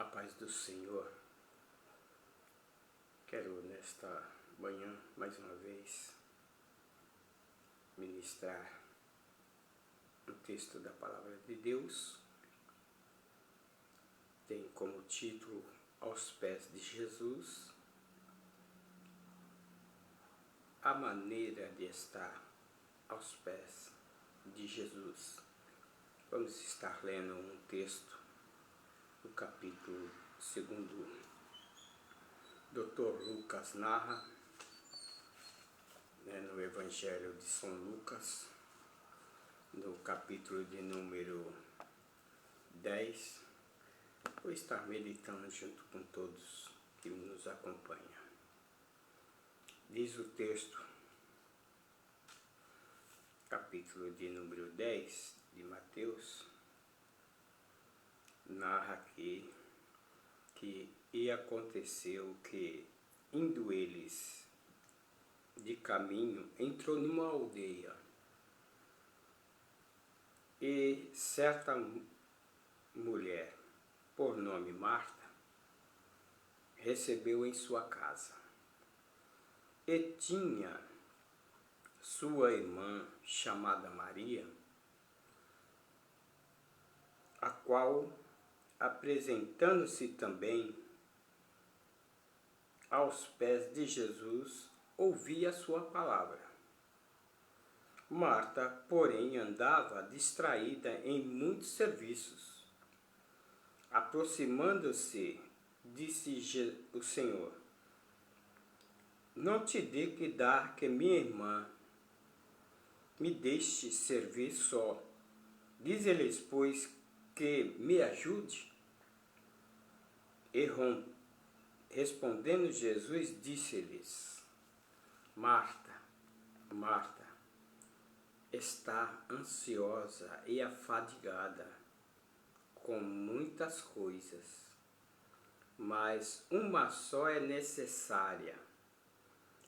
A paz do Senhor. Quero nesta manhã, mais uma vez, ministrar um texto da Palavra de Deus. Tem como título Aos Pés de Jesus, a maneira de estar aos pés de Jesus. Vamos estar lendo um texto do capítulo 2. Dr. Lucas narra, no Evangelho de São Lucas, no capítulo de número 10, vou estar meditando junto com todos que nos acompanham. Diz o texto, capítulo de número 10 de Mateus, narra aqui e aconteceu que, indo eles de caminho, entrou numa aldeia, e certa mulher, por nome Marta, recebeu em sua casa. E tinha sua irmã, chamada Maria, a qual, apresentando-se também aos pés de Jesus, ouvia a sua palavra. Marta, porém, andava distraída em muitos serviços. Aproximando-se, disse o Senhor: não te dê que dar que minha irmã me deixe servir só. Dize-lhes, pois, que me ajude. E respondendo Jesus, disse-lhes: Marta, Marta, está ansiosa e afadigada com muitas coisas, mas uma só é necessária.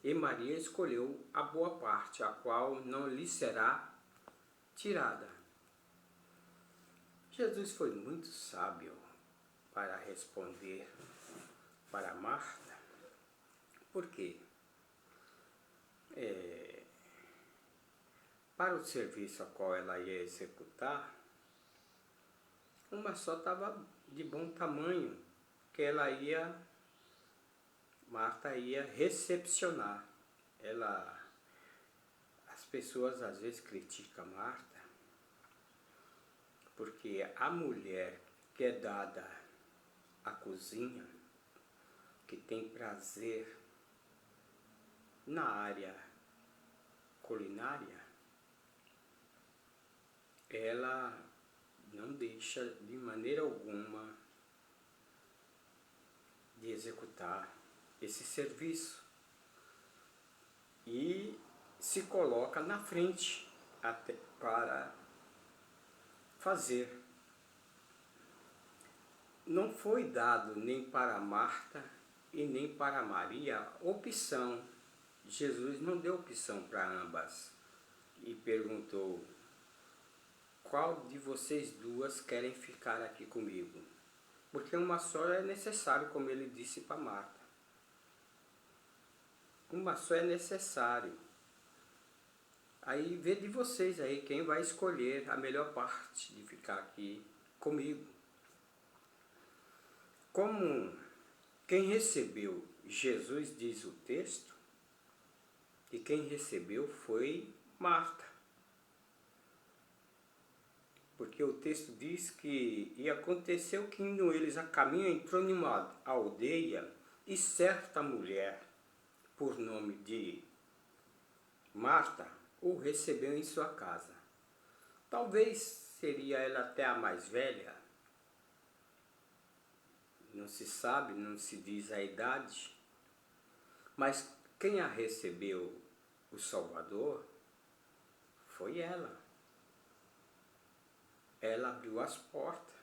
E Maria escolheu a boa parte, a qual não lhe será tirada. Jesus foi muito sábio para responder para Marta. Por quê? Para o serviço a qual ela ia executar, uma só estava de bom tamanho, que Marta ia recepcionar. As pessoas às vezes criticam Marta, porque a mulher que é dada à cozinha, que tem prazer na área culinária, ela não deixa de maneira alguma de executar esse serviço e se coloca na frente até para fazer. Não foi dado nem para Marta e nem para Maria opção. Jesus não deu opção para ambas e perguntou: qual de vocês duas querem ficar aqui comigo? Porque uma só é necessário, como ele disse para Marta. Uma só é necessário. Aí vê de vocês aí quem vai escolher a melhor parte de ficar aqui comigo. Como quem recebeu Jesus, diz o texto, que quem recebeu foi Marta. Porque o texto diz que, e aconteceu que indo eles a caminho, entrou numa aldeia, e certa mulher, por nome de Marta, o recebeu em sua casa. Talvez seria ela até a mais velha, não se sabe, não se diz a idade, mas quem a recebeu, o Salvador, foi ela. Ela abriu as portas.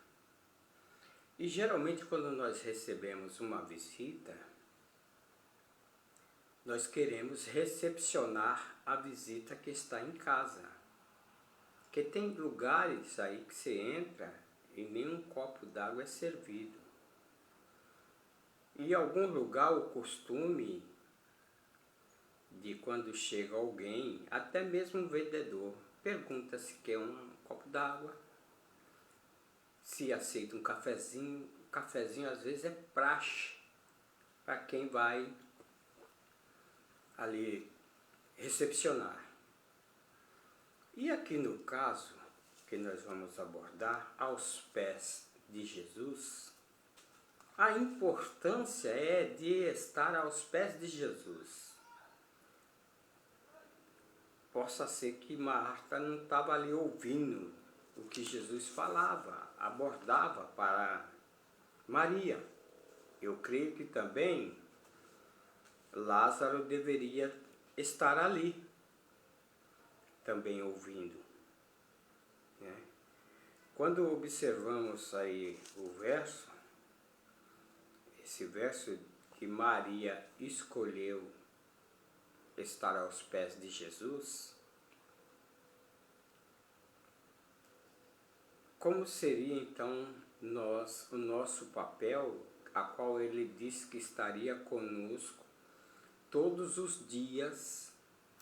E geralmente quando nós recebemos uma visita, nós queremos recepcionar a visita que está em casa. Porque tem lugares aí que você entra e nem um copo d'água é servido. Em algum lugar o costume de quando chega alguém, até mesmo um vendedor, pergunta se quer um copo d'água, se aceita um cafezinho. O cafezinho às vezes é praxe para quem vai ali recepcionar. E aqui no caso que nós vamos abordar, aos pés de Jesus, a importância é de estar aos pés de Jesus. Possa ser que Marta não estava ali ouvindo o que Jesus falava, abordava para Maria. Eu creio que também Lázaro deveria estar ali, também ouvindo, né? Quando observamos aí o verso, esse verso que Maria escolheu estar aos pés de Jesus, como seria então o nosso papel, a qual ele disse que estaria conosco todos os dias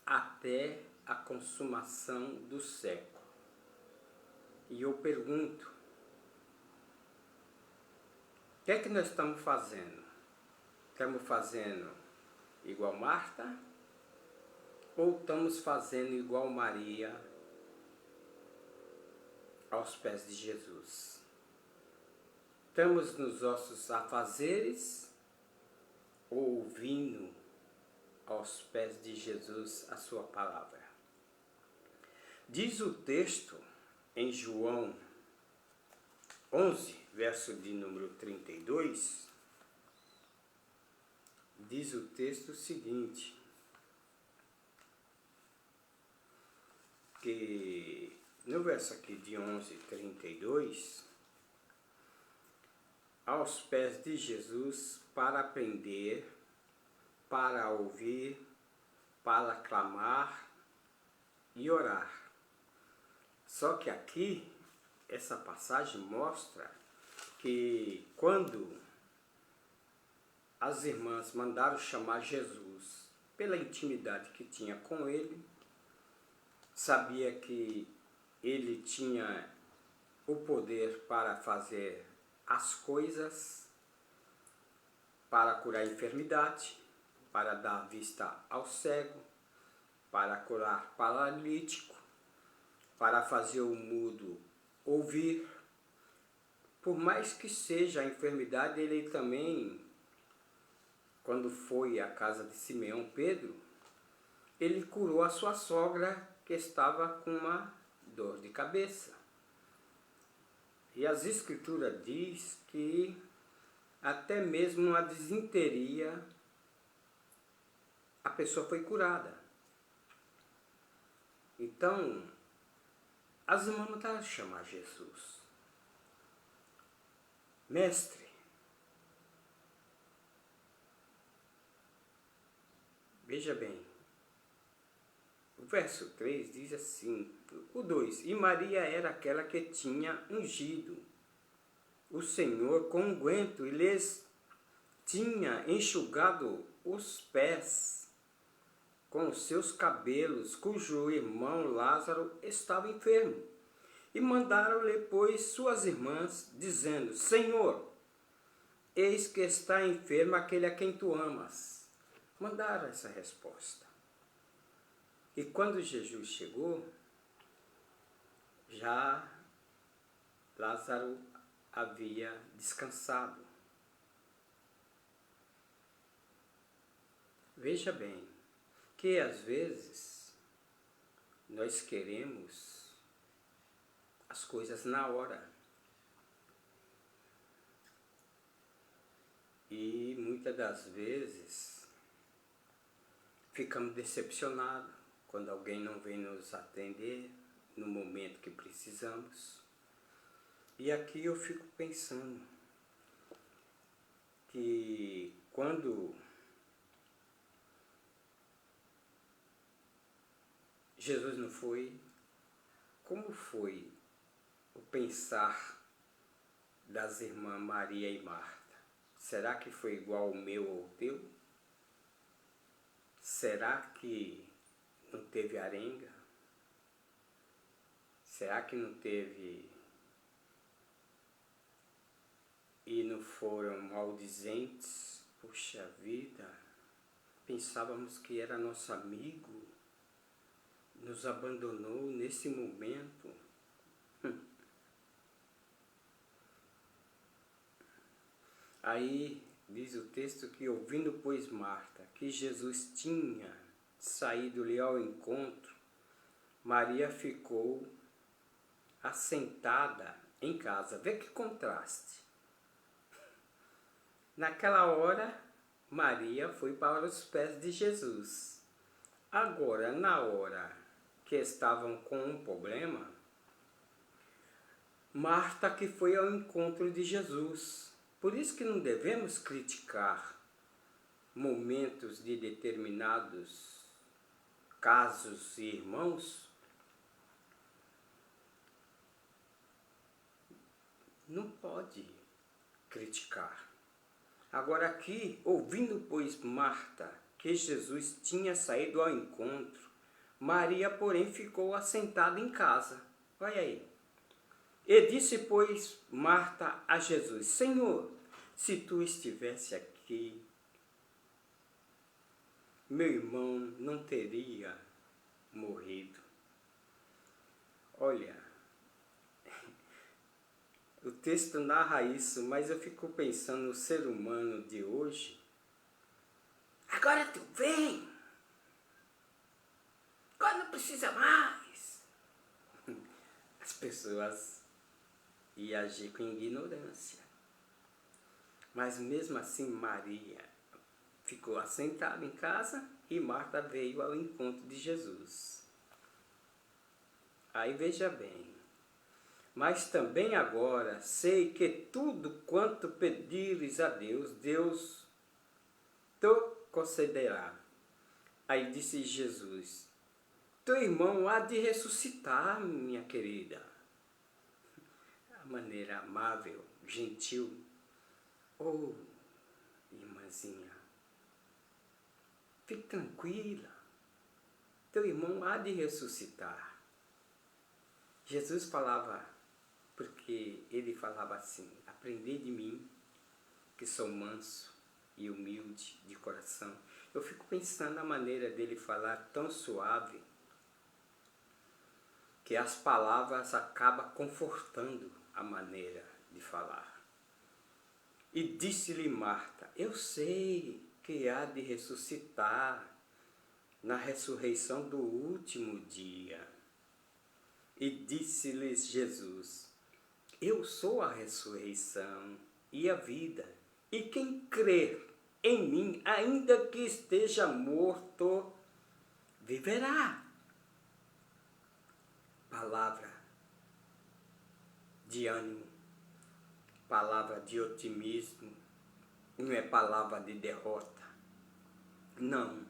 até a consumação do século? E eu pergunto, o que é que nós estamos fazendo? Estamos fazendo igual Marta? Ou estamos fazendo igual Maria aos pés de Jesus? Estamos nos nossos afazeres ou ouvindo aos pés de Jesus a sua palavra? Diz o texto em João 11, verso de número 32, diz o texto o seguinte, que no verso aqui de 11:32, aos pés de Jesus para aprender, para ouvir, para clamar e orar. Só que aqui, essa passagem mostra que quando as irmãs mandaram chamar Jesus, pela intimidade que tinha com ele, sabia que ele tinha o poder para fazer as coisas, para curar a enfermidade, para dar vista ao cego, para curar paralítico, para fazer o mudo ouvir. Por mais que seja a enfermidade, ele também, quando foi à casa de Simeão Pedro, ele curou a sua sogra que estava com uma dor de cabeça. E as escrituras diz que até mesmo uma disenteria a pessoa foi curada. Então, as irmãs mandaram chamar Jesus. Mestre, veja bem, o verso 3 diz assim, o 2, e Maria era aquela que tinha ungido o Senhor com unguento e lhes tinha enxugado os pés com os seus cabelos, cujo irmão Lázaro estava enfermo. E mandaram-lhe, pois, suas irmãs, dizendo, Senhor, eis que está enfermo aquele a quem tu amas. Mandaram essa resposta. E quando Jesus chegou, já Lázaro havia descansado. Veja bem, que às vezes nós queremos as coisas na hora. E muitas das vezes ficamos decepcionados quando alguém não vem nos atender no momento que precisamos. E aqui eu fico pensando que quando Jesus não foi, como foi o pensar das irmãs Maria e Marta? Será que foi igual ao meu ou ao teu? Será que não teve arenga? Será que não teve e não foram maldizentes? Puxa vida, pensávamos que era nosso amigo, nos abandonou nesse momento. Aí diz o texto que, ouvindo, pois, Marta, que Jesus tinha saído-lhe ao encontro, Maria ficou assentada em casa. Vê que contraste. Naquela hora, Maria foi para os pés de Jesus. Agora, na hora que estavam com um problema, Marta que foi ao encontro de Jesus. Por isso que não devemos criticar momentos de determinados casos e irmãos. Não pode criticar. Agora aqui, ouvindo, pois, Marta, que Jesus tinha saído ao encontro, Maria, porém, ficou assentada em casa. Olha aí. E disse, pois, Marta a Jesus: Senhor, se tu estivesse aqui, meu irmão não teria morrido. Olha, o texto narra isso, mas eu fico pensando no ser humano de hoje. Agora tu vem, agora não precisa mais. As pessoas iam agir com ignorância. Mas mesmo assim Maria ficou assentada em casa e Marta veio ao encontro de Jesus. Aí veja bem, mas também agora sei que tudo quanto pedires a Deus, Deus te concederá. Aí disse Jesus: teu irmão há de ressuscitar, minha querida. A maneira amável, gentil. Oh, irmãzinha, fique tranquila, teu irmão há de ressuscitar. Jesus falava, porque ele falava assim: aprendei de mim, que sou manso e humilde de coração. Eu fico pensando na maneira dele falar tão suave, que as palavras acabam confortando a maneira de falar. E disse-lhe Marta: eu sei que há de ressuscitar na ressurreição do último dia. E disse-lhes Jesus: eu sou a ressurreição e a vida, e quem crer em mim, ainda que esteja morto, viverá. Palavra de ânimo, palavra de otimismo, não é palavra de derrota, não.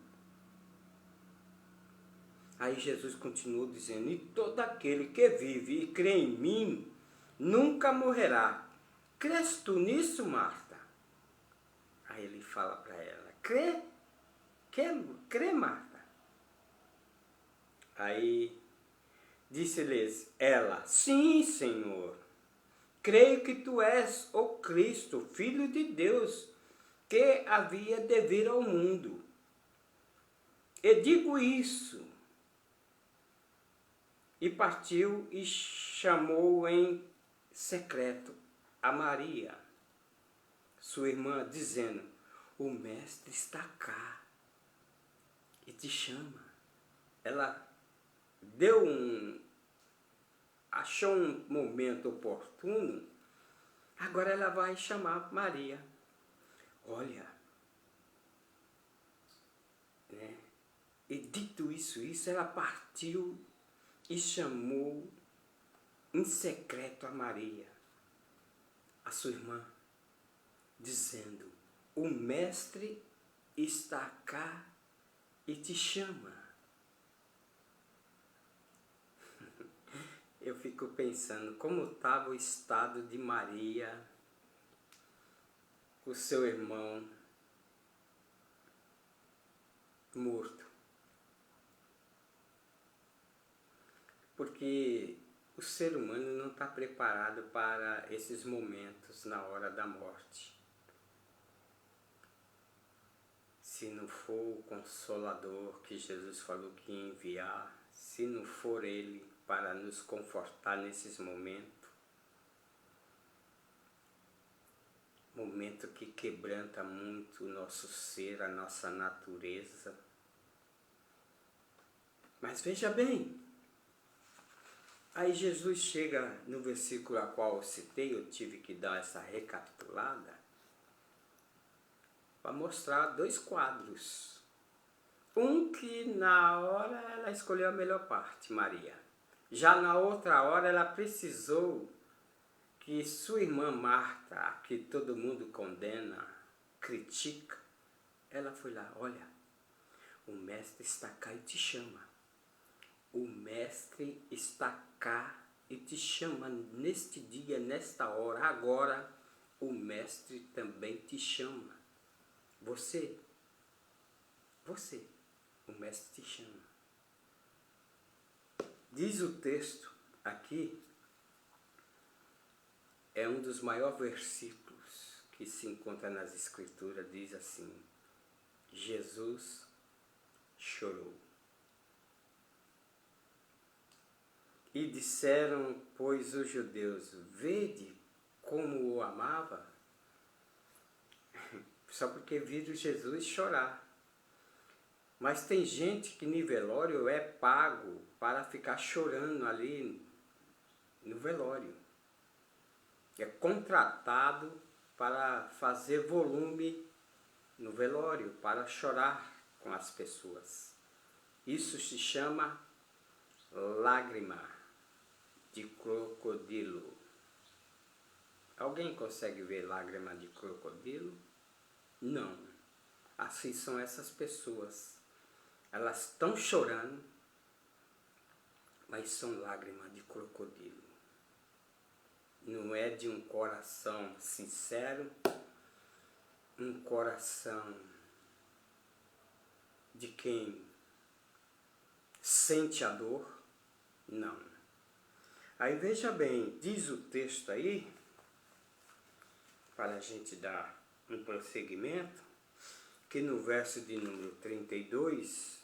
Aí Jesus continuou dizendo: e todo aquele que vive e crê em mim, nunca morrerá. Crês tu nisso, Marta? Aí ele fala para ela: crê? Crê, Marta? Aí disse-lhes ela: sim, Senhor. Creio que tu és o Cristo, Filho de Deus, que havia de vir ao mundo. E digo isso. E partiu e chamou em secreto a Maria, sua irmã, dizendo: o mestre está cá e te chama. Ela achou um momento oportuno, agora ela vai chamar Maria. Olha, né? E dito isso, ela partiu e chamou em secreto a Maria, a sua irmã, dizendo: o mestre está cá e te chama. Eu fico pensando como estava o estado de Maria, o seu irmão morto. Porque o ser humano não está preparado para esses momentos na hora da morte. Se não for o Consolador que Jesus falou que ia enviar, se não for Ele para nos confortar nesses momentos, momento que quebranta muito o nosso ser, a nossa natureza. Mas veja bem, aí Jesus chega no versículo a qual eu citei, eu tive que dar essa recapitulada, para mostrar dois quadros. Um que na hora ela escolheu a melhor parte, Maria. Já na outra hora ela precisou que sua irmã Marta, que todo mundo condena, critica, ela foi lá, olha, o mestre está cá e te chama. O mestre está cá e te chama neste dia, nesta hora, agora o mestre também te chama. Você, o mestre te chama. Diz o texto aqui, é um dos maiores versículos que se encontra nas Escrituras, diz assim, Jesus chorou. E disseram, pois, os judeus, vede como o amava, só porque viram Jesus chorar. Mas tem gente que no velório é pago para ficar chorando ali no velório. É contratado para fazer volume no velório, para chorar com as pessoas. Isso se chama lágrima de crocodilo. Alguém consegue ver lágrima de crocodilo? Não. Assim são essas pessoas. Elas estão chorando, mas são lágrimas de crocodilo. Não é de um coração sincero, um coração de quem sente a dor, não. Aí veja bem, diz o texto aí, para a gente dar um prosseguimento, que no verso de número 32,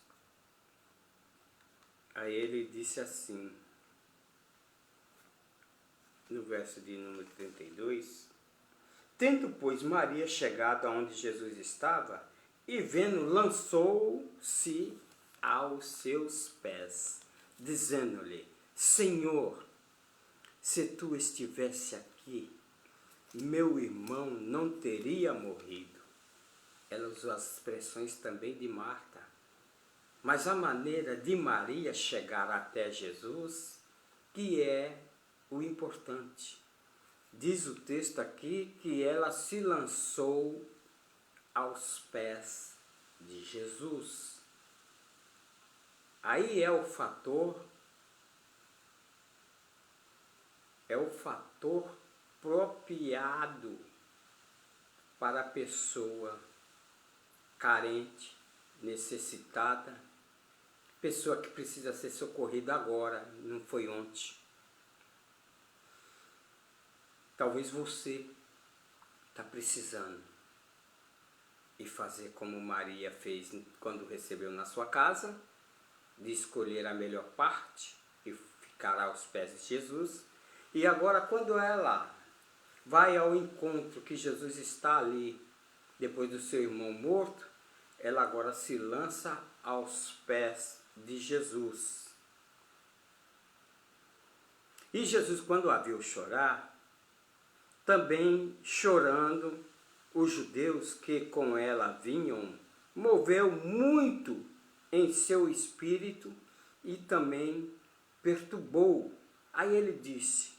aí ele disse assim, no verso de número 32, tendo, pois, Maria chegado aonde Jesus estava, e vendo, lançou-se aos seus pés, dizendo-lhe, Senhor, se tu estivesse aqui, meu irmão não teria morrido. Ela usou as expressões também de Marta. Mas a maneira de Maria chegar até Jesus, que é o importante. Diz o texto aqui que ela se lançou aos pés de Jesus. Aí é o fator apropriado para a pessoa carente, necessitada, pessoa que precisa ser socorrida agora, não foi ontem. Talvez você está precisando e fazer como Maria fez quando recebeu na sua casa, de escolher a melhor parte e ficar aos pés de Jesus. E agora quando ela vai ao encontro que Jesus está ali, depois do seu irmão morto, ela agora se lança aos pés de Jesus. E Jesus, quando a viu chorar, também chorando, os judeus que com ela vinham, moveu muito em seu espírito e também perturbou. Aí ele disse,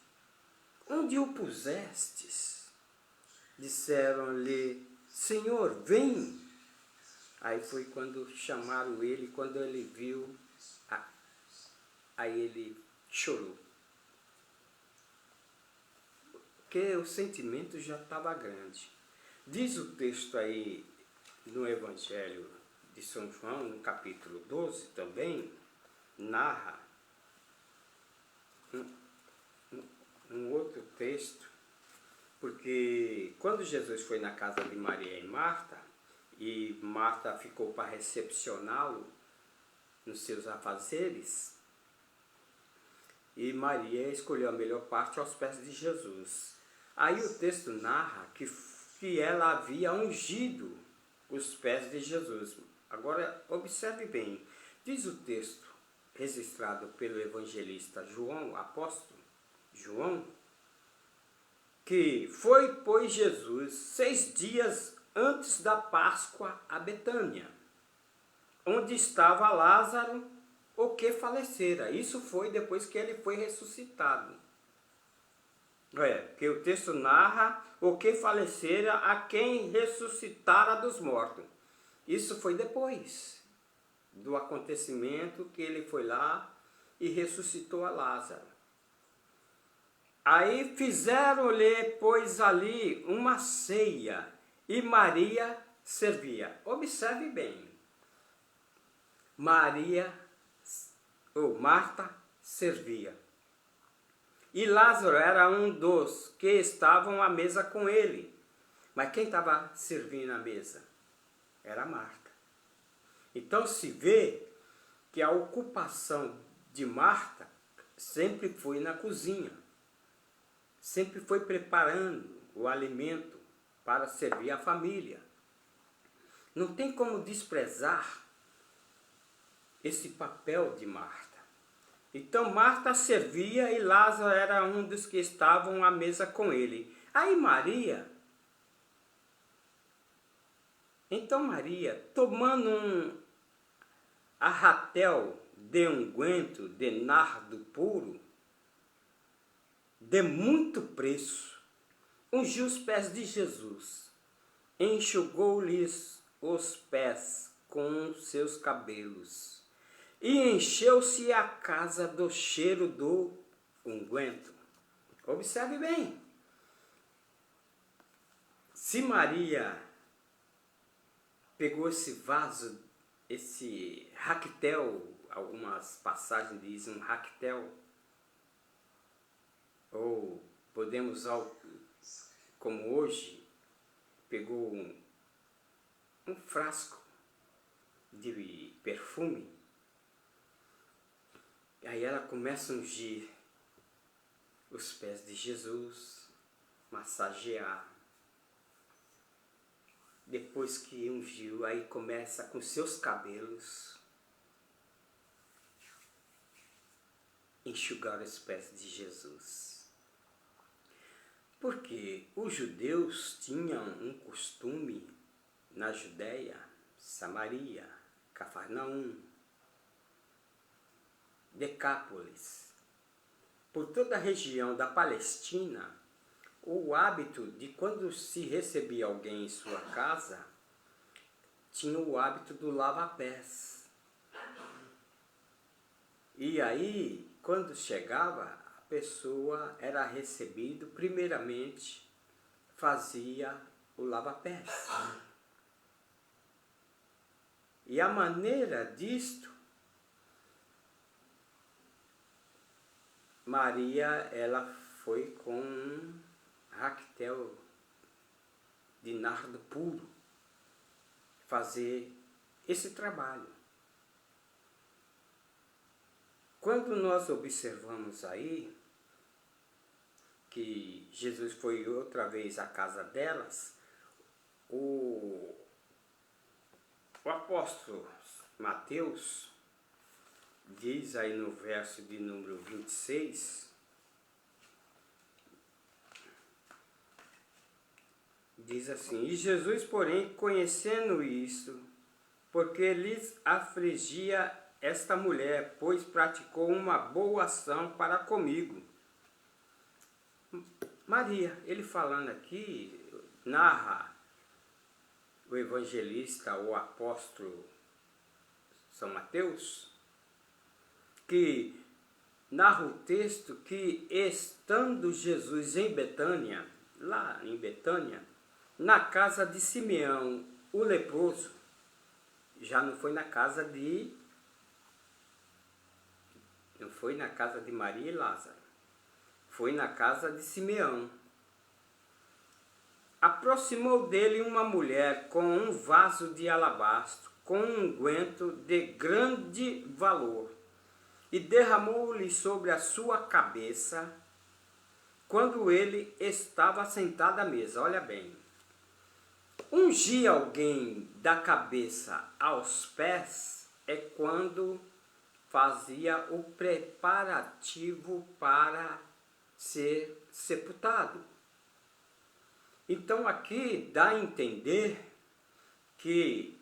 onde o pusestes? Disseram-lhe, Senhor, vem. Aí foi quando chamaram ele, quando ele viu, aí ele chorou. Porque o sentimento já estava grande. Diz o texto aí no Evangelho de São João, no capítulo 12 também, narra um outro texto, porque quando Jesus foi na casa de Maria e Marta ficou para recepcioná-lo nos seus afazeres, e Maria escolheu a melhor parte aos pés de Jesus. Aí o texto narra que ela havia ungido os pés de Jesus. Agora, observe bem, diz o texto registrado pelo evangelista João, apóstolo João, que foi, pois, Jesus 6 dias antes da Páscoa a Betânia, onde estava Lázaro, o que falecera. Isso foi depois que ele foi ressuscitado. Que o texto narra o que falecera a quem ressuscitara dos mortos. Isso foi depois do acontecimento que ele foi lá e ressuscitou a Lázaro. Aí fizeram-lhe, pois, ali uma ceia, e Maria servia. Observe bem. Marta servia. E Lázaro era um dos que estavam à mesa com ele. Mas quem estava servindo a mesa? Era Marta. Então se vê que a ocupação de Marta sempre foi na cozinha. Sempre foi preparando o alimento para servir a família. Não tem como desprezar esse papel de Marta. Então Marta servia e Lázaro era um dos que estavam à mesa com ele. Aí Maria, tomando um arratel de unguento de nardo puro, de muito preço, ungiu os pés de Jesus, enxugou-lhes os pés com seus cabelos, e encheu-se a casa do cheiro do unguento. Observe bem. Se Maria pegou esse vaso, esse ractel, algumas passagens dizem um ractel, ou podemos usar, como hoje, pegou um frasco de perfume, aí ela começa a ungir os pés de Jesus, massagear. Depois que ungiu, aí começa com seus cabelos enxugar os pés de Jesus. Porque os judeus tinham um costume na Judéia, Samaria, Cafarnaum, Decápolis, por toda a região da Palestina, o hábito de quando se recebia alguém em sua casa, tinha o hábito do lava-pés. E aí, quando chegava, a pessoa era recebida, primeiramente fazia o lava-pés. E a maneira disto, Maria, ela foi com um ractel de nardo puro fazer esse trabalho. Quando nós observamos aí que Jesus foi outra vez à casa delas, o apóstolo Mateus diz aí no verso de número 26, diz assim: E Jesus, porém, conhecendo isso, porque lhes afligia esta mulher, pois praticou uma boa ação para comigo. Maria, ele falando aqui, narra o evangelista, o apóstolo São Mateus, que narra o texto que, estando Jesus em Betânia, lá em Betânia, na casa de Simeão, o leproso. Já não foi na casa de... Não foi na casa de Maria e Lázaro. Foi na casa de Simeão. Aproximou dele uma mulher com um vaso de alabastro, com um unguento de grande valor, e derramou-lhe sobre a sua cabeça, quando ele estava sentado à mesa. Olha bem. Ungir alguém da cabeça aos pés é quando fazia o preparativo para ser sepultado. Então aqui dá a entender que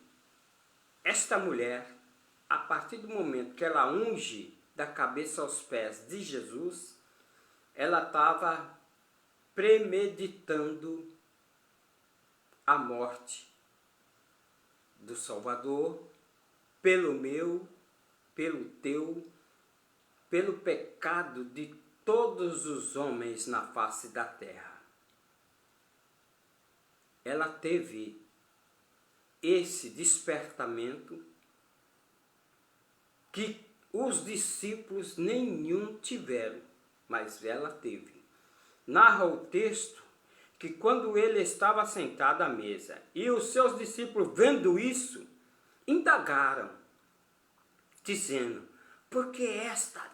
esta mulher, a partir do momento que ela unge da cabeça aos pés de Jesus, ela estava premeditando a morte do Salvador pelo meu, pelo teu, pelo pecado de todos os homens na face da terra. Ela teve esse despertamento que os discípulos nenhum tiveram, mas ela teve. Narra o texto que quando ele estava sentado à mesa e os seus discípulos, vendo isso, indagaram, dizendo: por que esta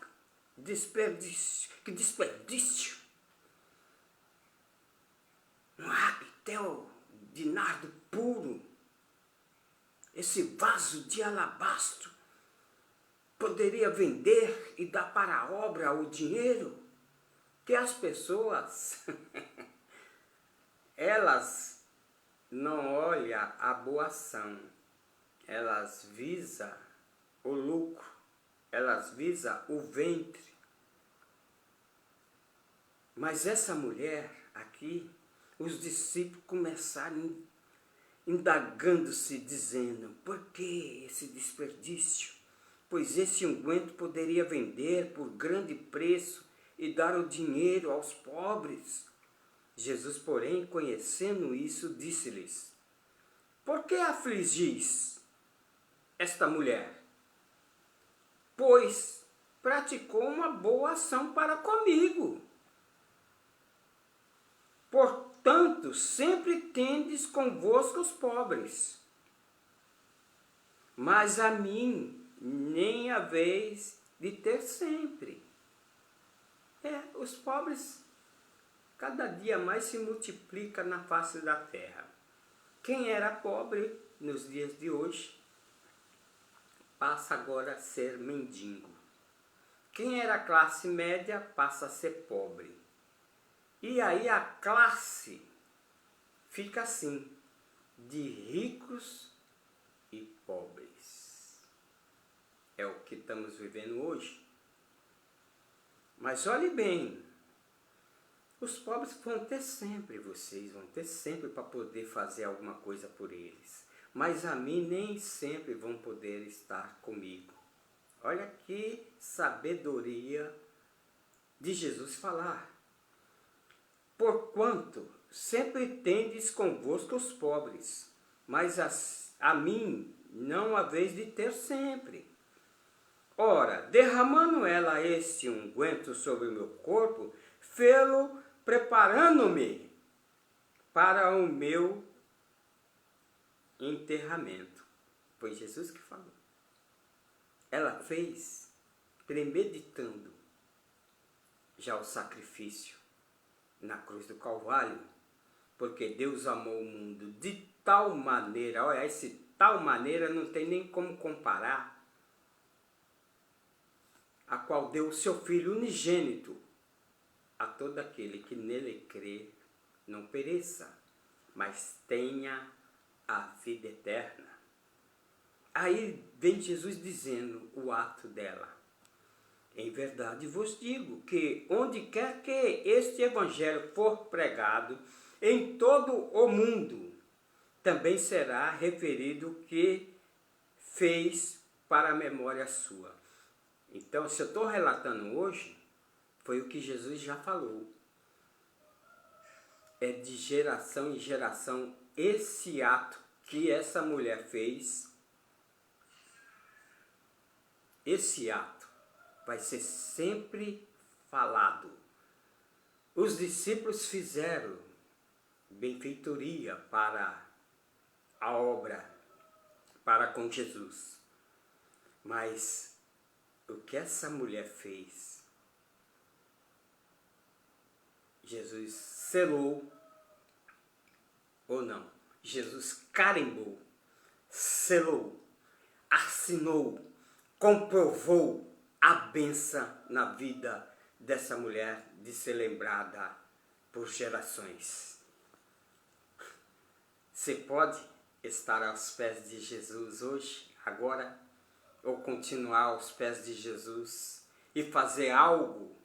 desperdício? Que desperdício! Um ápitel de nardo puro, esse vaso de alabastro, poderia vender e dar para a obra o dinheiro? Que as pessoas, elas não olham a boa ação, elas visam o lucro, elas visam o ventre. Mas essa mulher aqui, os discípulos começaram indagando-se, dizendo: por que esse desperdício? Pois esse unguento poderia vender por grande preço e dar o dinheiro aos pobres. Jesus, porém, conhecendo isso, disse-lhes: por que afligis esta mulher? Pois praticou uma boa ação para comigo. Portanto, sempre tendes convosco os pobres, mas a mim nem haveis de ter sempre. Os pobres cada dia mais se multiplica na face da terra. Quem era pobre nos dias de hoje passa agora a ser mendigo. Quem era classe média passa a ser pobre. E aí a classe fica assim, de ricos e pobres. É o que estamos vivendo hoje. Mas olhe bem, os pobres vão ter sempre, vocês vão ter sempre para poder fazer alguma coisa por eles. Mas a mim nem sempre vão poder estar comigo. Olha que sabedoria de Jesus falar. Porquanto sempre tendes convosco os pobres, mas a mim não haveis de ter sempre. Ora, derramando ela este unguento sobre o meu corpo, fê-lo preparando-me para o meu enterramento. Foi Jesus que falou. Ela fez premeditando já o sacrifício na cruz do Calvário, porque Deus amou o mundo de tal maneira, olha, esse tal maneira não tem nem como comparar, a qual deu o seu Filho unigênito a todo aquele que nele crê, não pereça, mas tenha a vida eterna. Aí vem Jesus dizendo o ato dela: em verdade vos digo que onde quer que este evangelho for pregado em todo o mundo, também será referido o que fez para a memória sua. Então, se eu estou relatando hoje, foi o que Jesus já falou. é de geração em geração esse ato que essa mulher fez. Esse ato vai ser sempre falado. Os discípulos fizeram benfeitoria para a obra, para com Jesus. Mas o que essa mulher fez, Jesus selou ou não? Jesus carimbou, selou, assinou, comprovou a bênção na vida dessa mulher de ser lembrada por gerações. Você pode estar aos pés de Jesus hoje, agora, ou continuar aos pés de Jesus e fazer algo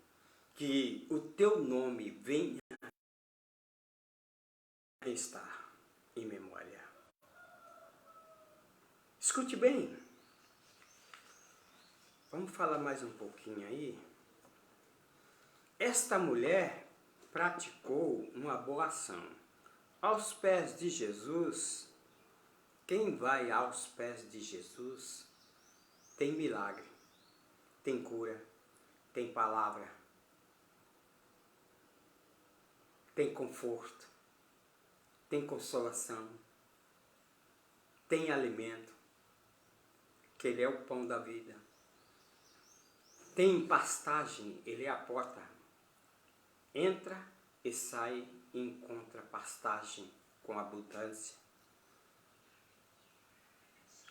que o teu nome venha a estar em memória. Escute bem. Vamos falar mais um pouquinho aí. Esta mulher praticou uma boa ação. Aos pés de Jesus, quem vai aos pés de Jesus tem milagre, tem cura, tem palavra, tem conforto, tem consolação, tem alimento, que Ele é o pão da vida. Tem pastagem, Ele é a porta. Entra e sai e encontra pastagem com abundância.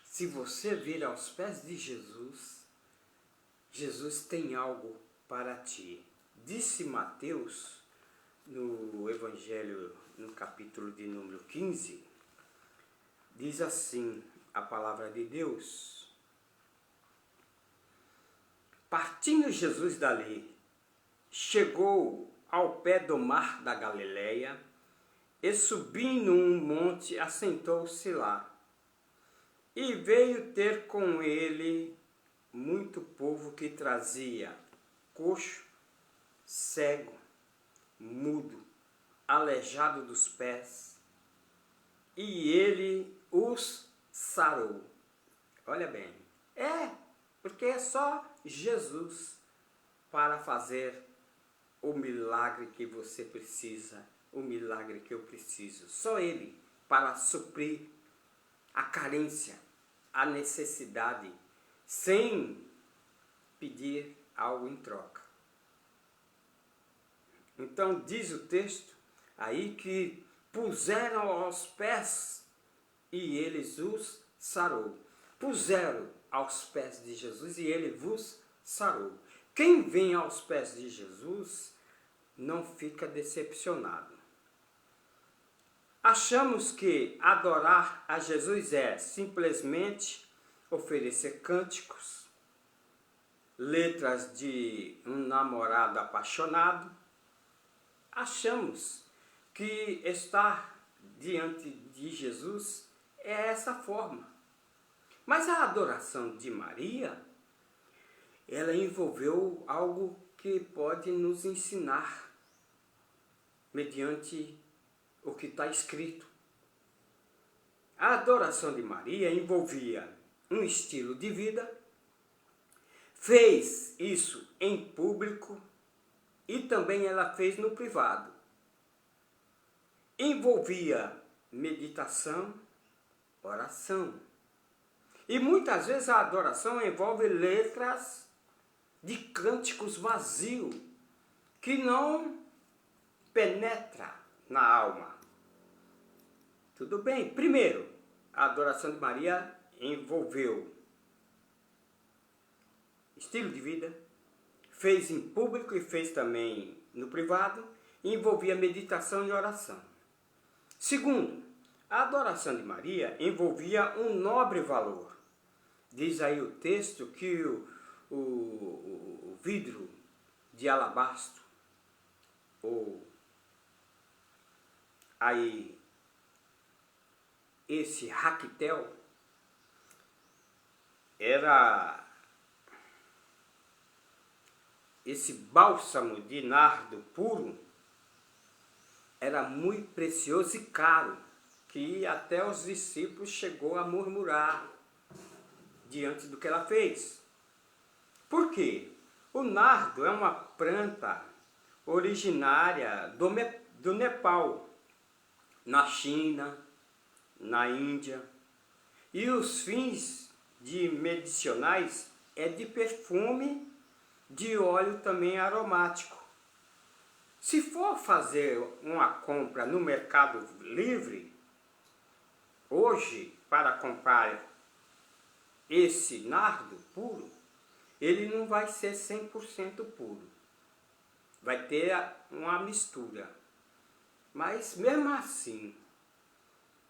Se você vir aos pés de Jesus, Jesus tem algo para ti. Disse Mateus, no Evangelho, no capítulo de número 15, diz assim a palavra de Deus: partindo Jesus dali, chegou ao pé do mar da Galileia e subindo um monte, assentou-se lá. E veio ter com ele muito povo que trazia coxo, cego, mudo, aleijado dos pés, e ele os sarou. Olha bem, porque é só Jesus para fazer o milagre que você precisa, o milagre que eu preciso. Só Ele para suprir a carência, a necessidade, sem pedir algo em troca. Então diz o texto aí que puseram aos pés e eles os sarou. Puseram aos pés de Jesus e ele vos sarou. Quem vem aos pés de Jesus não fica decepcionado. Achamos que adorar a Jesus é simplesmente oferecer cânticos, letras de um namorado apaixonado. Achamos que estar diante de Jesus é essa forma. Mas a adoração de Maria, ela envolveu algo que pode nos ensinar mediante o que está escrito. A adoração de Maria envolvia um estilo de vida, fez isso em público e também ela fez no privado. Envolvia meditação, oração. E muitas vezes a adoração envolve letras de cânticos vazios, que não penetra na alma. Tudo bem? Primeiro, a adoração de Maria envolveu estilo de vida, fez em público e fez também no privado, e envolvia meditação e oração. Segundo, a adoração de Maria envolvia um nobre valor. Diz aí o texto que o vidro de alabastro, ou aí esse raquitel, era esse bálsamo de nardo puro, era muito precioso e caro, que até os discípulos chegou a murmurar diante do que ela fez. Por quê? O nardo é uma planta originária do Nepal, na China, na Índia. E os fins de medicinais é de perfume, de óleo também aromático. Se for fazer uma compra no Mercado Livre, hoje, para comprar esse nardo puro, ele não vai ser 100% puro. Vai ter uma mistura. Mas mesmo assim,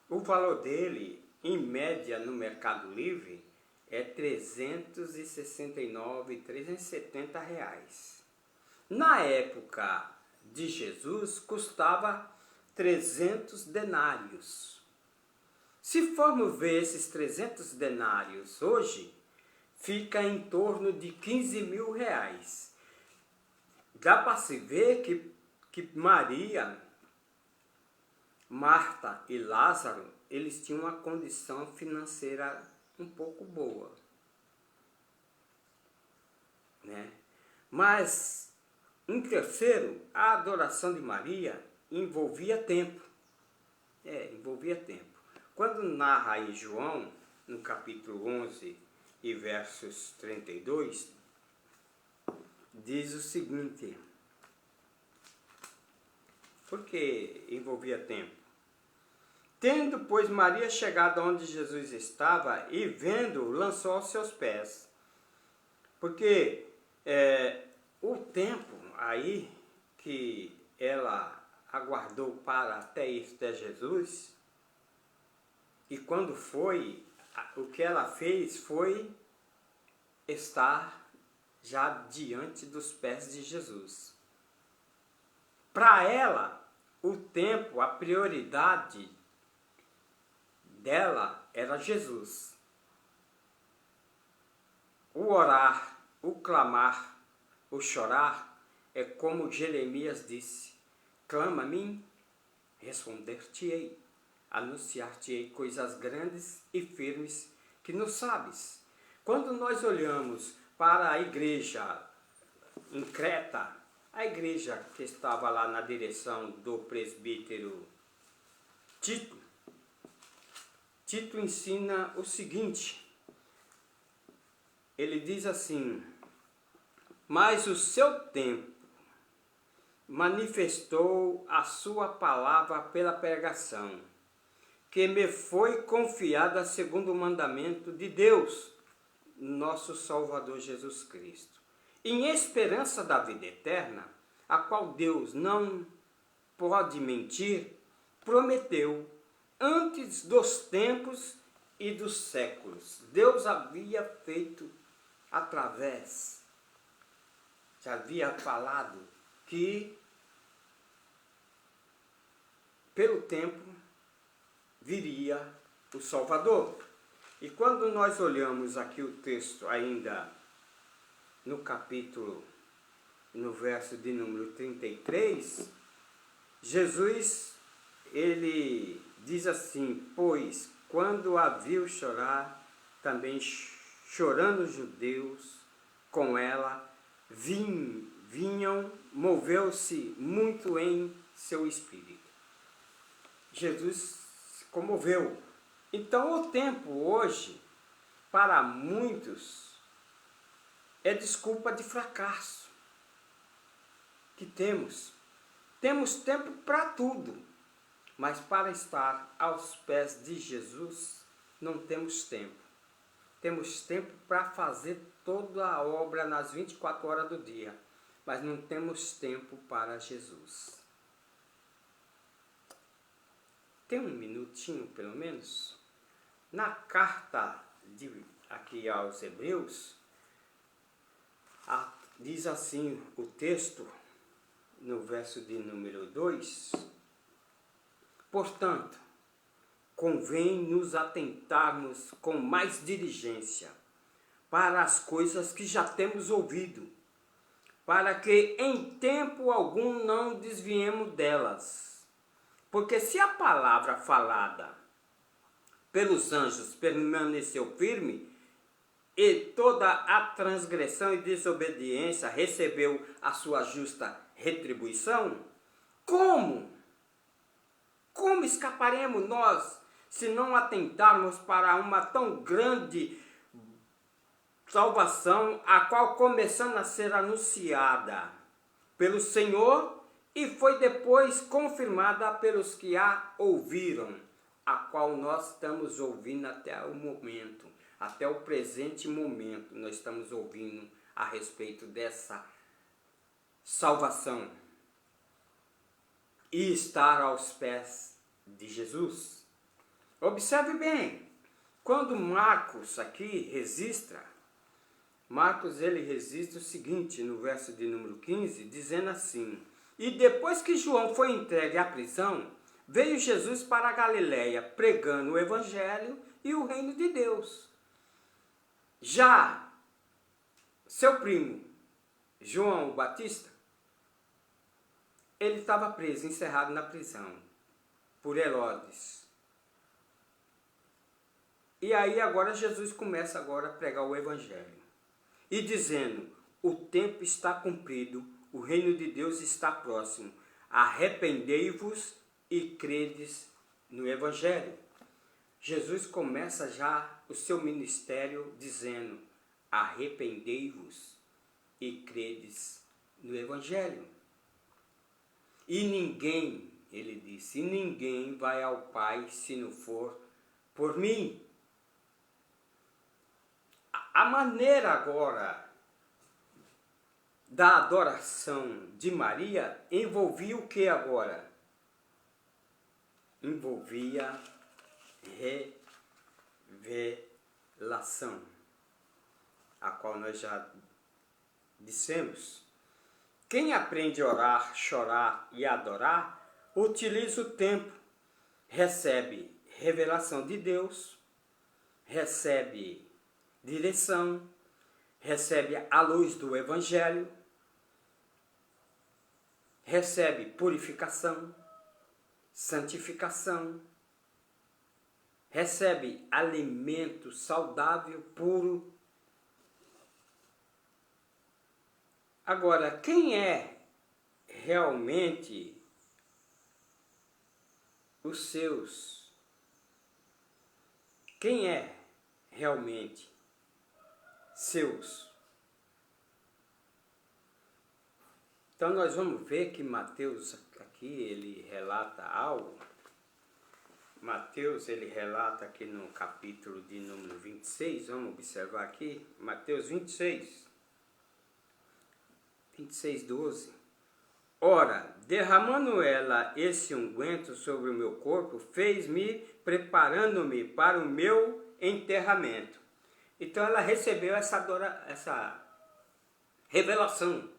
o valor dele, em média no Mercado Livre, é R$ 369, R$ 370 reais. Na época de Jesus, custava 300 denários. Se formos ver esses 300 denários hoje, fica em torno de 15 mil reais. Dá para se ver que Maria, Marta e Lázaro, eles tinham uma condição financeira um pouco boa, né? Mas, em terceiro, a adoração de Maria envolvia tempo. Envolvia tempo. Quando narra em João, no capítulo 11 e versos 32, diz o seguinte: porque envolvia tempo. Tendo, pois, Maria chegado onde Jesus estava e vendo, lançou aos seus pés. Porque o tempo aí que ela aguardou para até ir até Jesus, e quando foi, o que ela fez foi estar já diante dos pés de Jesus. Para ela, o tempo, a prioridade dela era Jesus. O orar, o clamar, o chorar é como Jeremias disse: clama a mim, responder-te-ei, anunciar-te-ei coisas grandes e firmes que não sabes. Quando nós olhamos para a igreja em Creta, a igreja que estava lá na direção do presbítero Tito, Tito ensina o seguinte, ele diz assim: mas o seu tempo manifestou a sua palavra pela pregação, que me foi confiada segundo o mandamento de Deus, nosso Salvador Jesus Cristo, em esperança da vida eterna, a qual Deus não pode mentir, prometeu antes dos tempos e dos séculos. Deus havia feito através, já havia falado que pelo tempo viria o Salvador. E quando nós olhamos aqui o texto ainda no capítulo, no verso de número 33, Jesus, ele diz assim: pois quando a viu chorar, também chorando os judeus com ela, vinham, moveu-se muito em seu espírito. Jesus se comoveu. Então o tempo hoje, para muitos, é desculpa de fracasso que temos. Temos tempo para tudo, mas para estar aos pés de Jesus não temos tempo. Temos tempo para fazer toda a obra nas 24 horas do dia, mas não temos tempo para Jesus. Tem um minutinho, pelo menos? Na carta aqui aos Hebreus, diz assim o texto, no verso de número 2, portanto, convém nos atentarmos com mais diligência para as coisas que já temos ouvido, para que em tempo algum não desviemos delas. Porque se a palavra falada pelos anjos permaneceu firme, e toda a transgressão e desobediência recebeu a sua justa retribuição, como escaparemos nós se não atentarmos para uma tão grande salvação, a qual começando a ser anunciada pelo Senhor e foi depois confirmada pelos que a ouviram, a qual nós estamos ouvindo até o momento, até o presente momento, nós estamos ouvindo a respeito dessa salvação e estar aos pés de Jesus. Observe bem, quando Marcos aqui registra, ele registra o seguinte, no verso de número 15, dizendo assim: e depois que João foi entregue à prisão, veio Jesus para a Galiléia, pregando o evangelho e o reino de Deus. Já seu primo, João Batista, ele estava preso, encerrado na prisão, por Herodes. E aí agora Jesus começa agora a pregar o evangelho. E dizendo, o tempo está cumprido, o reino de Deus está próximo. Arrependei-vos e credes no evangelho. Jesus começa já o seu ministério dizendo, arrependei-vos e credes no evangelho. E ninguém, ele disse, ninguém vai ao Pai se não for por mim. A maneira agora da adoração de Maria envolvia o que agora? Envolvia revelação, a qual nós já dissemos. Quem aprende a orar, chorar e adorar, utiliza o tempo, recebe revelação de Deus, recebe direção, recebe a luz do evangelho, recebe purificação, santificação, recebe alimento saudável, puro. Agora, quem é realmente os seus? Quem é realmente seus? Então nós vamos ver que Mateus aqui ele relata algo. Mateus ele relata aqui no capítulo de número 26, vamos observar aqui, Mateus 26, 12. Ora, derramando ela esse unguento sobre o meu corpo, fez-me preparando-me para o meu enterramento. Então ela recebeu essa revelação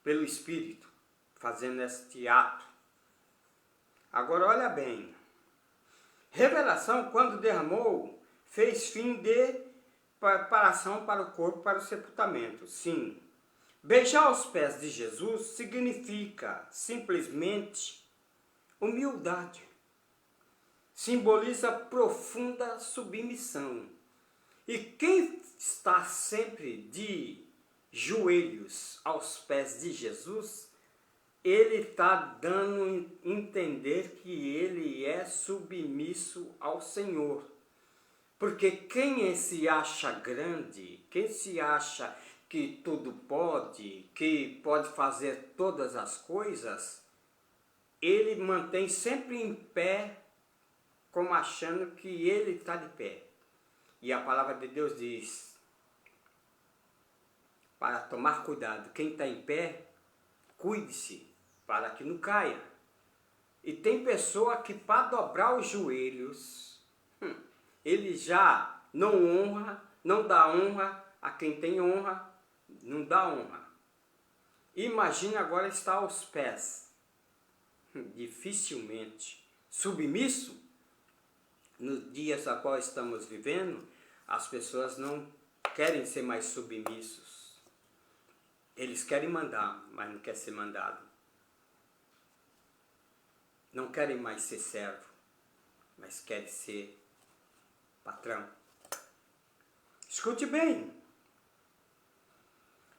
pelo Espírito, fazendo este ato. Agora olha bem, revelação quando derramou, fez fim de preparação para o corpo, para o sepultamento. Sim, beijar os pés de Jesus significa simplesmente humildade. Simboliza profunda submissão. E quem está sempre de joelhos aos pés de Jesus, ele está dando a entender que ele é submisso ao Senhor. Porque quem se acha grande, quem se acha que tudo pode, que pode fazer todas as coisas, ele mantém sempre em pé, como achando que ele está de pé. E a palavra de Deus diz, para tomar cuidado, quem está em pé, cuide-se, para que não caia. E tem pessoa que para dobrar os joelhos, ele já não honra, não dá honra a quem tem honra, não dá honra. Imagine agora estar aos pés, dificilmente submisso. Nos dias a qual estamos vivendo, as pessoas não querem ser mais submissos. Eles querem mandar, mas não querem ser mandado. não querem mais ser servo, mas querem ser patrão. Escute bem,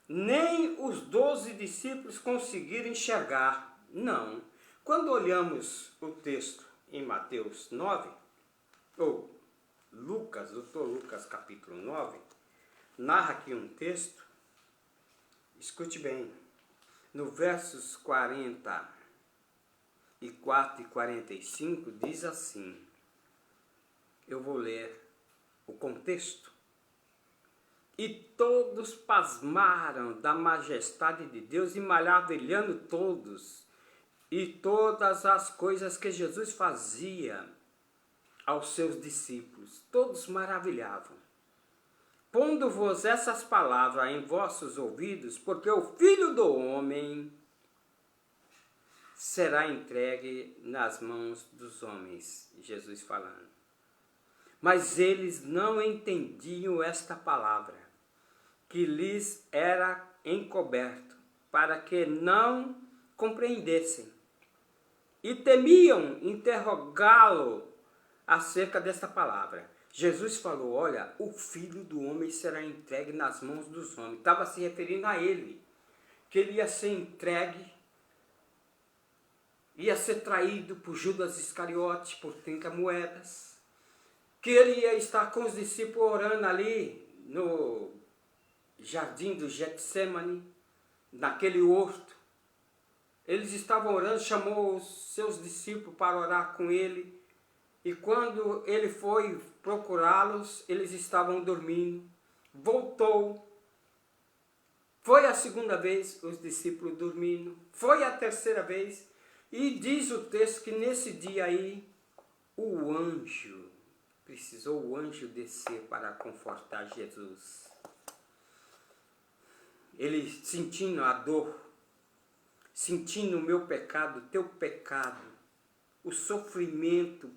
nem os 12 discípulos conseguiram enxergar, não. Quando olhamos o texto em Mateus 9, ou Lucas, doutor Lucas capítulo 9, narra aqui um texto, escute bem, no versos 44 e 45 diz assim, eu vou ler o contexto. E todos pasmaram da majestade de Deus e maravilhando todos e todas as coisas que Jesus fazia aos seus discípulos. Todos maravilhavam. Pondo-vos essas palavras em vossos ouvidos, porque o Filho do Homem será entregue nas mãos dos homens. Jesus falando. Mas eles não entendiam esta palavra, que lhes era encoberto, para que não compreendessem. E temiam interrogá-lo acerca desta palavra. Jesus falou, olha, o Filho do Homem será entregue nas mãos dos homens. Estava se referindo a ele, que ele ia ser entregue, ia ser traído por Judas Iscariote por 30 moedas, que ele ia estar com os discípulos orando ali no jardim do Getsemane, naquele horto. Eles estavam orando, chamou os seus discípulos para orar com ele. E quando ele foi procurá-los, eles estavam dormindo. Voltou. Foi a segunda vez, os discípulos dormindo. Foi a terceira vez. E diz o texto que nesse dia aí, precisou o anjo descer para confortar Jesus. Ele sentindo a dor, sentindo o meu pecado, o teu pecado, o sofrimento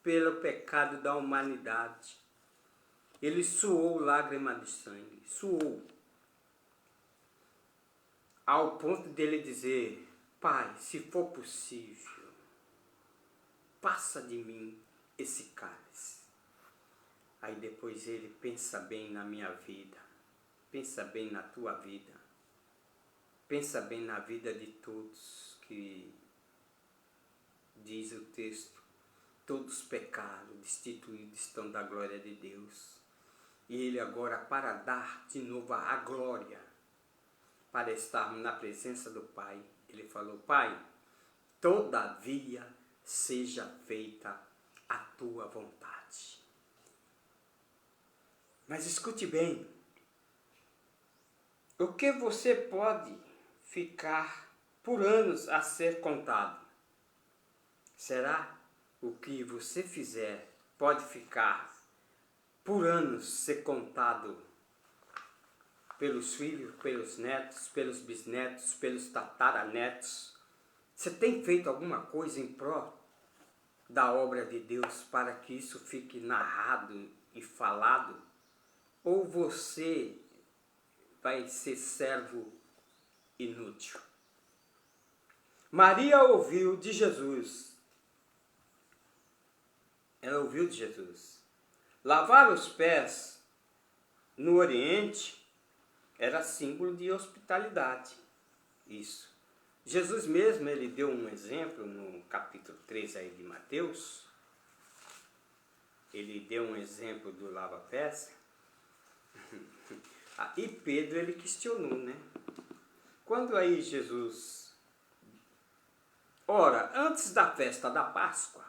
pelo pecado da humanidade. Ele suou lágrima de sangue, suou. Ao ponto dele dizer, Pai, se for possível, passa de mim esse cálice. Aí depois ele pensa bem na minha vida, pensa bem na tua vida, pensa bem na vida de todos, que diz o texto, todos pecaram, destituídos estão da glória de Deus. E ele agora, para dar de novo a glória, para estarmos na presença do Pai, ele falou, Pai, todavia seja feita a tua vontade. Mas escute bem, o que você pode ficar por anos a ser contado? Será o que você fizer pode ficar por anos ser contado pelos filhos, pelos netos, pelos bisnetos, pelos tataranetos? Você tem feito alguma coisa em pró da obra de Deus para que isso fique narrado e falado? Ou você vai ser servo inútil? Maria ouviu de Jesus. Ela ouviu de Jesus. Lavar os pés no Oriente era símbolo de hospitalidade. Isso. Jesus mesmo, ele deu um exemplo no capítulo 3 aí de Mateus. Ele deu um exemplo do lava-pés. E Pedro, ele questionou, né? Quando aí Jesus, ora, antes da festa da Páscoa,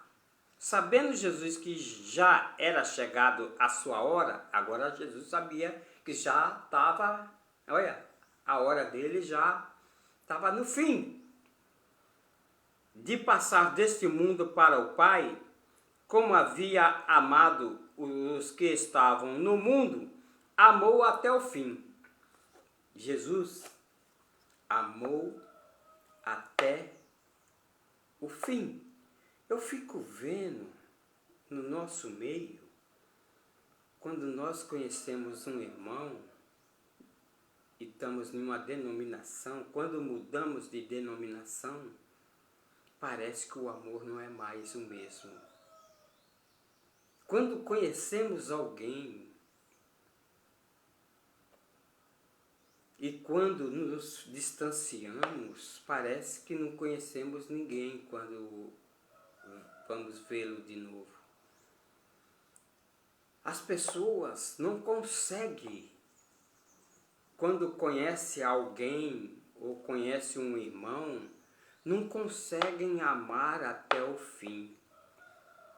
sabendo Jesus que já era chegado a sua hora, agora Jesus sabia que já estava, olha, a hora dele já estava no fim de passar deste mundo para o Pai, como havia amado os que estavam no mundo, amou até o fim. Jesus amou até o fim. Eu fico vendo no nosso meio, quando nós conhecemos um irmão e estamos em uma denominação, quando mudamos de denominação, parece que o amor não é mais o mesmo. Quando conhecemos alguém e quando nos distanciamos, parece que não conhecemos ninguém quando vamos vê-lo de novo. As pessoas não conseguem, quando conhece alguém ou conhece um irmão, não conseguem amar até o fim.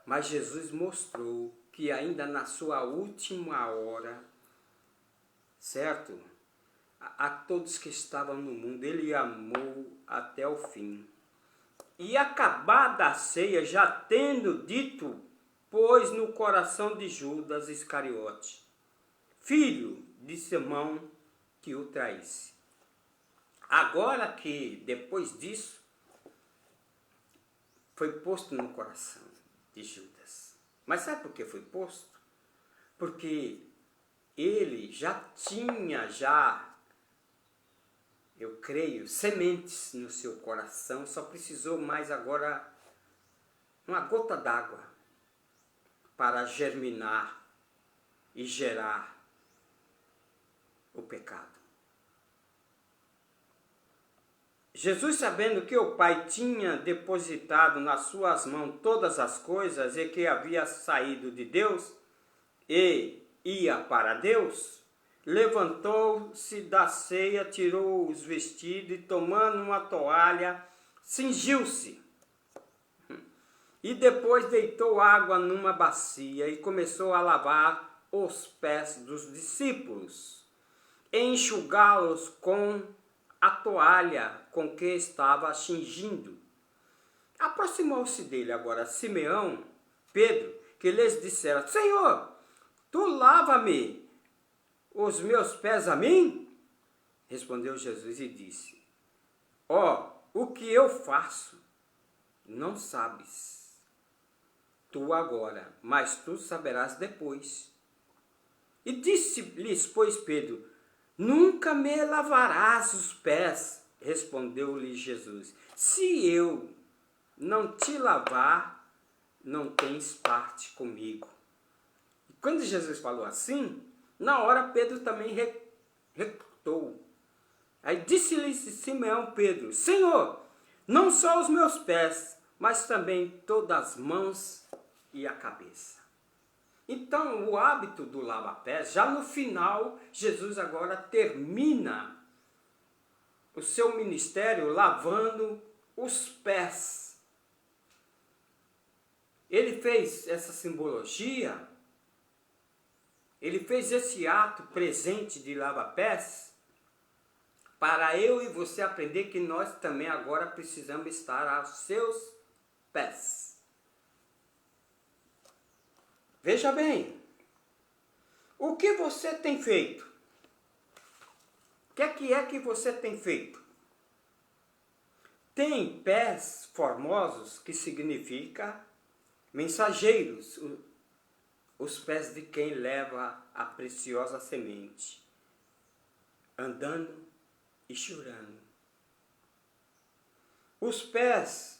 Mas Jesus mostrou que ainda na sua última hora, certo? A todos que estavam no mundo, ele amou até o fim. E acabada a ceia, já tendo dito, pôs no coração de Judas Iscariote, filho de Simão, que o traísse. Agora que, depois disso, foi posto no coração de Judas. Mas sabe por que foi posto? Porque ele já tinha, eu creio, sementes no seu coração, só precisou mais agora uma gota d'água para germinar e gerar o pecado. Jesus, sabendo que o Pai tinha depositado nas suas mãos todas as coisas e que havia saído de Deus e ia para Deus, levantou-se da ceia, tirou os vestidos e, tomando uma toalha, cingiu-se. E depois deitou água numa bacia e começou a lavar os pés dos discípulos, e enxugá-los com a toalha com que estava cingindo. Aproximou-se dele agora Simeão, Pedro, que lhes dissera: Senhor, tu lava-me os meus pés a mim? Respondeu Jesus e disse: o que eu faço, não sabes tu agora, mas tu saberás depois. E disse-lhes, pois, Pedro: Nunca me lavarás os pés. Respondeu-lhe Jesus: Se eu não te lavar, não tens parte comigo. E quando Jesus falou assim, na hora Pedro também recutou. Aí disse-lhe Simeão Pedro: Senhor, não só os meus pés, mas também todas as mãos e a cabeça. Então, o hábito do lava-pés, já no final, Jesus agora termina o seu ministério lavando os pés. Ele fez essa simbologia, ele fez esse ato presente de lava-pés, para eu e você aprender que nós também agora precisamos estar aos seus pés. Veja bem, o que você tem feito? O que é que você tem feito? Tem pés formosos, que significa mensageiros, os pés de quem leva a preciosa semente, andando e chorando. Os pés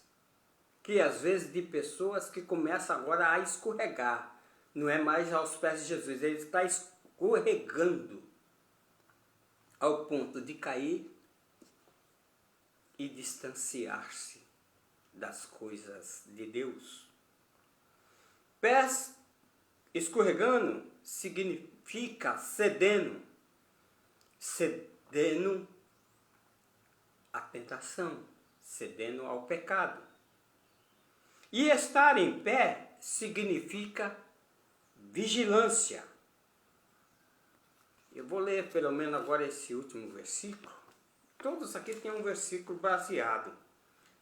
que às vezes de pessoas que começam agora a escorregar, não é mais aos pés de Jesus, ele está escorregando ao ponto de cair e distanciar-se das coisas de Deus. Pés escorregando significa cedendo à tentação, cedendo ao pecado. E estar em pé significa vigilância. Eu vou ler pelo menos agora esse último versículo. Todos aqui têm um versículo baseado,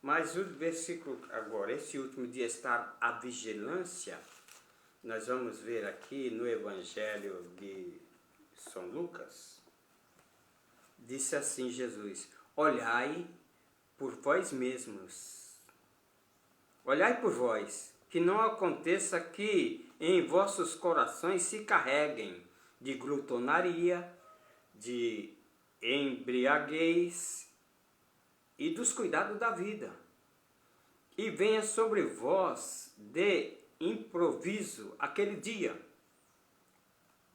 mas o versículo agora, esse último de estar à vigilância, nós vamos ver aqui no Evangelho de São Lucas. Disse assim Jesus: Olhai por vós mesmos. Olhai por vós, que não aconteça que em vossos corações se carreguem de glutonaria, de embriaguez e dos cuidados da vida, e venha sobre vós de improviso aquele dia,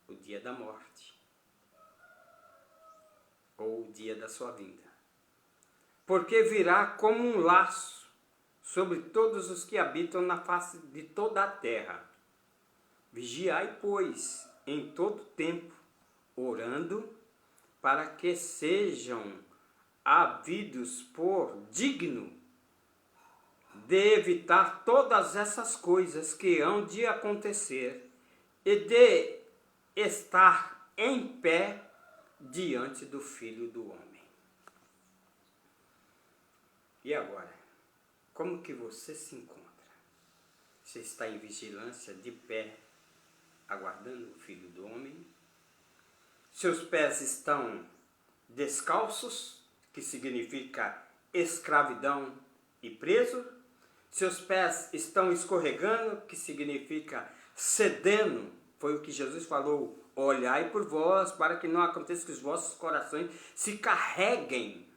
o dia da morte, ou o dia da sua vinda. Porque virá como um laço sobre todos os que habitam na face de toda a terra. Vigiai, pois, em todo tempo, orando, para que sejam havidos por digno de evitar todas essas coisas que hão de acontecer e de estar em pé diante do Filho do Homem. E agora, como que você se encontra? Você está em vigilância, de pé, aguardando o Filho do Homem? Seus pés estão descalços, que significa escravidão e preso. Seus pés estão escorregando, que significa cedendo. Foi o que Jesus falou: olhai por vós, para que não aconteça que os vossos corações se carreguem.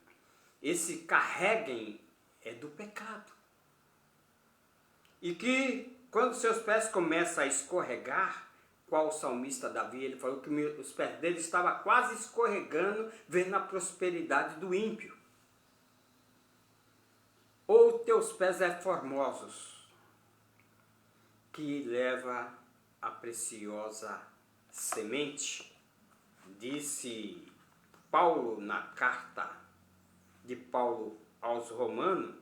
Esse carreguem é do pecado. E que quando seus pés começam a escorregar, qual o salmista Davi, ele falou que os pés dele estavam quase escorregando, vendo a prosperidade do ímpio. Ou teus pés é formosos, que leva a preciosa semente, disse Paulo na carta de Paulo aos Romanos,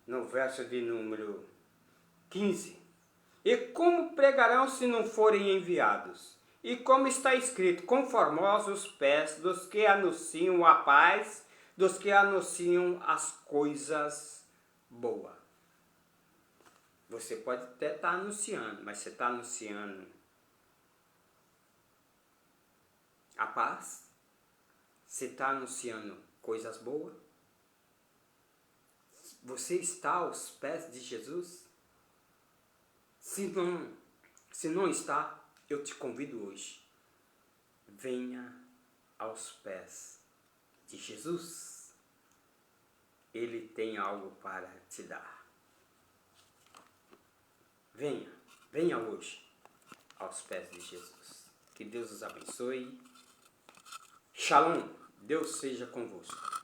no verso de número 15. E como pregarão se não forem enviados? E como está escrito, com formosos pés dos que anunciam a paz, dos que anunciam as coisas boas. Você pode até estar anunciando, mas você está anunciando a paz? Você está anunciando coisas boas? Você está aos pés de Jesus? Se não está, eu te convido hoje. Venha aos pés de Jesus. Ele tem algo para te dar. Venha hoje aos pés de Jesus. Que Deus os abençoe. Shalom, Deus seja convosco.